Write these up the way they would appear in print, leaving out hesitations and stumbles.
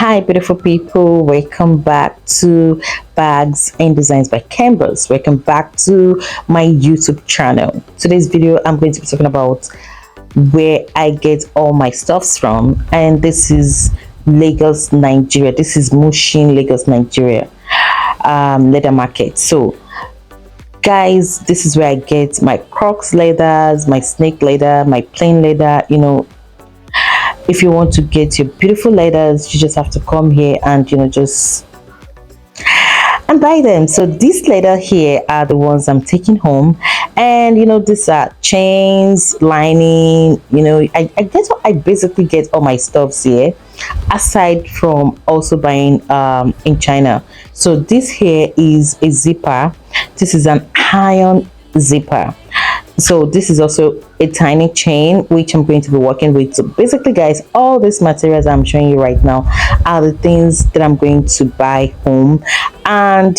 Hi, beautiful people. Welcome back to Bags and Designs by KhemBuzz. Welcome back to my YouTube channel. Today's video, I'm going to be talking about where I get all my stuffs from, and this is Lagos, Nigeria. This is Mushin, Lagos, Nigeria, leather market. So, guys, this is where I get my Crocs leathers, my snake leather, my plain leather. If you want to get your beautiful leathers, you just have to come here and just and buy them. So these leather here are the ones I'm taking home, and these are chains, lining. I basically get all my stuffs here, aside from also buying in China. So this here is a zipper. This is an iron zipper. So this is also a tiny chain which I'm going to be working with. So basically, guys, all these materials I'm showing you right now are the things that I'm going to buy home, and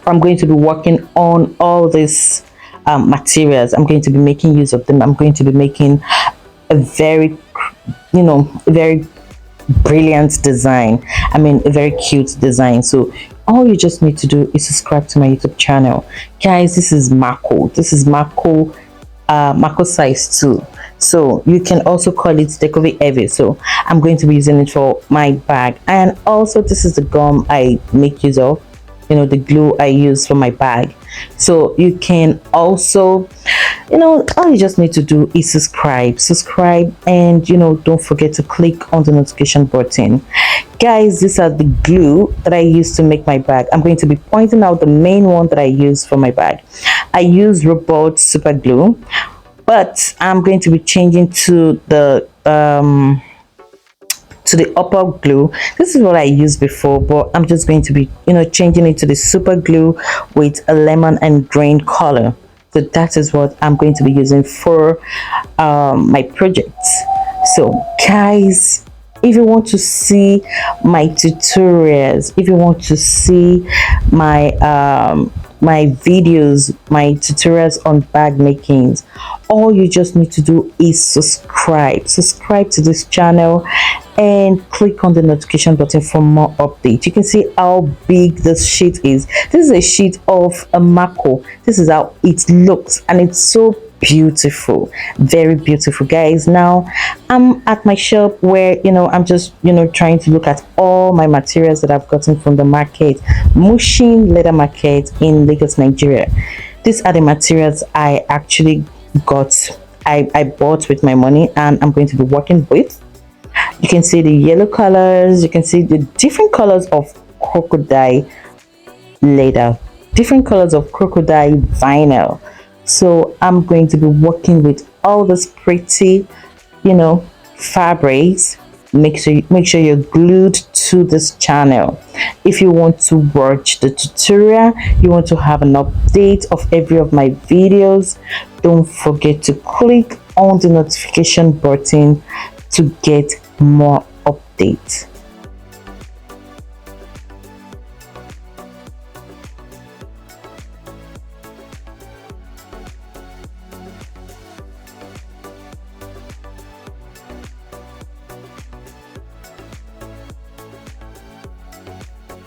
I'm going to be working on all these materials. I'm going to be making use of them. I'm going to be making a very very brilliant design. I mean, a very cute design. So all you just need to do is subscribe to my YouTube channel, guys. This is Mako size 2. So you can also call it Decovi Heavy. So I'm going to be using it for my bag, and also this is the gum I make use of, the glue I use for my bag. So you can also, all you just need to do is subscribe, and don't forget to click on the notification button. Guys, these are the glue that I use to make my bag. I'm going to be pointing out the main one that I use for my bag. I use robot super glue, but I'm going to be changing to the upper glue. This is what I used before, but I'm just going to be changing it to the super glue with a lemon and green color. So that is what I'm going to be using for my projects. So guys, if you want to see my tutorials, if you want to see my my videos, my tutorials on bag makings, all you just need to do is subscribe to this channel and click on the notification button for more updates. You can see how big this sheet is. This is a sheet of a Mako. This is how it looks, and it's so beautiful, very beautiful, guys. Now I'm at my shop where I'm just trying to look at all my materials that I've gotten from the market, Mushin Leather Market in Lagos, Nigeria. These are the materials I actually I bought with my money, and I'm going to be working with. You can see the yellow colors, you can see the different colors of crocodile leather, different colors of crocodile vinyl. So I'm going to be working with all this pretty fabrics. Make sure you're glued to this channel. If you want to watch the tutorial, you want to have an update of every of my videos, don't forget to click on the notification button to get more updates.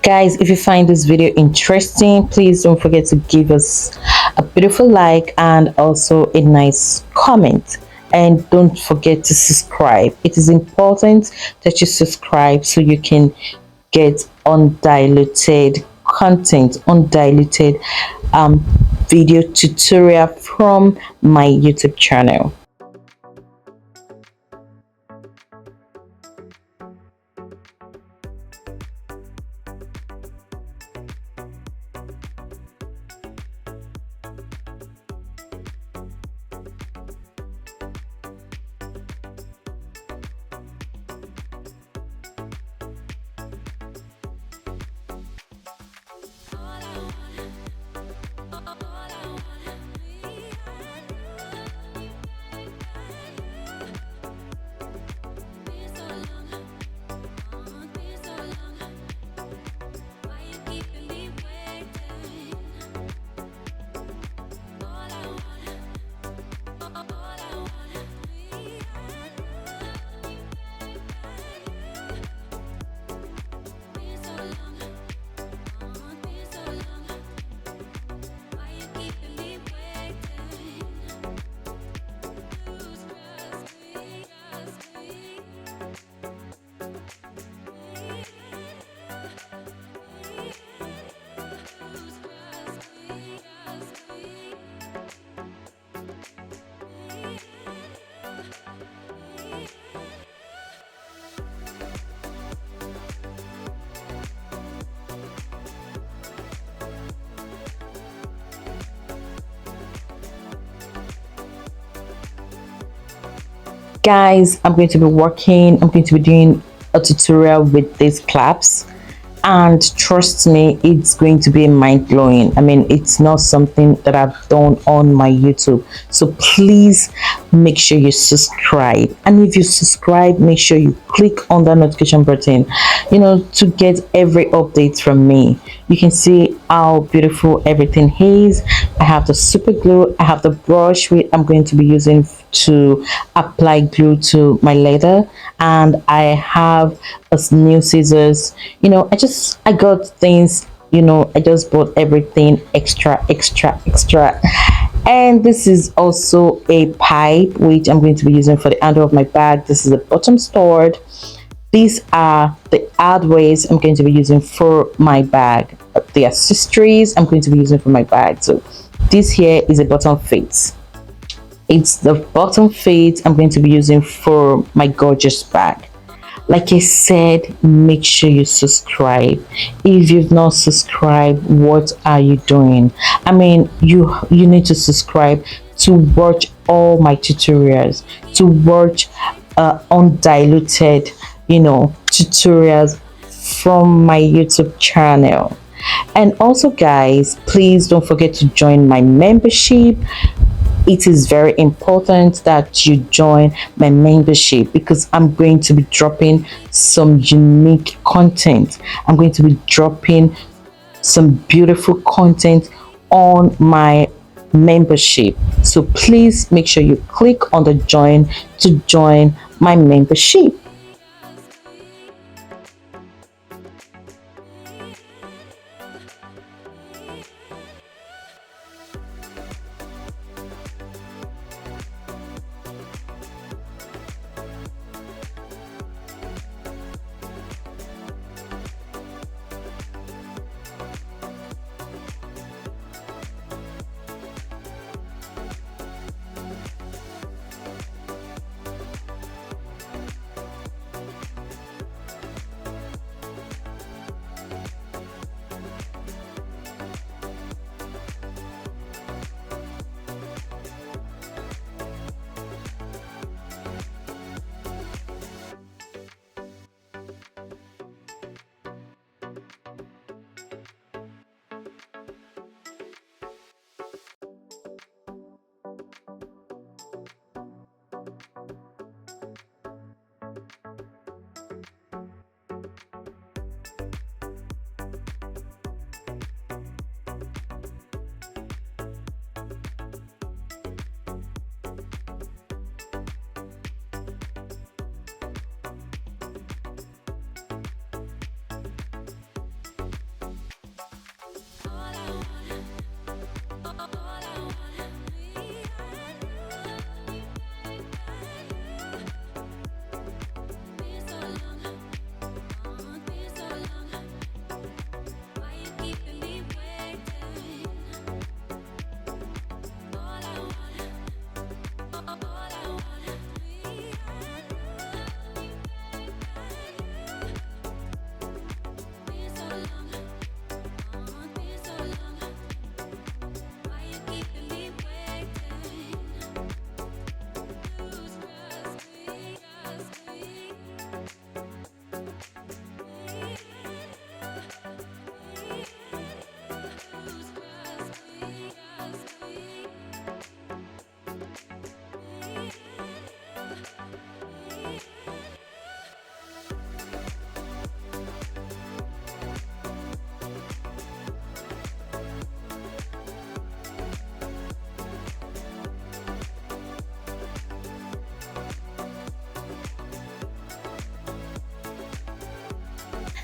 Guys, if you find this video interesting, please don't forget to give us a beautiful like and also a nice comment, and don't forget to subscribe. It is important that you subscribe so you can get undiluted content, undiluted video tutorial from my YouTube channel. Guys, I'm going to be doing a tutorial with these claps, and trust me, it's going to be mind-blowing. I mean, it's not something that I've done on my YouTube, so please make sure you subscribe, and if you subscribe, make sure you click on that notification button, to get every update from me. You can see how beautiful everything is. I have the super glue, I have the brush which I'm going to be using to apply glue to my leather, and I have a new scissors. I got things, I just bought everything extra. And this is also a pipe which I'm going to be using for the handle of my bag. This is a bottom stored. These are the hardwares I'm going to be using for my bag. The accessories I'm going to be using for my bag. So this here is a bottom fit. It's the bottom fit I'm going to be using for my gorgeous bag. Like I said, make sure you subscribe. If you've not subscribed, what are you doing? I mean, you need to subscribe to watch all my tutorials, to watch undiluted tutorials from my YouTube channel. And also, guys, please don't forget to join my membership. It is very important that you join my membership, because I'm going to be dropping some unique content. I'm going to be dropping some beautiful content on my membership. So please make sure you click on the join to join my membership.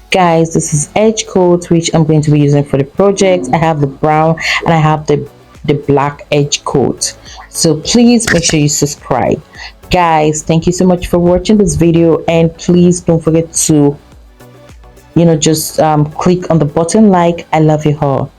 Guys, this is edge coat which I'm going to be using for the project. I have the brown and I have the black edge coat, so please make sure you subscribe. Guys, thank you so much for watching this video, and please don't forget to just click on the button like. I love you all.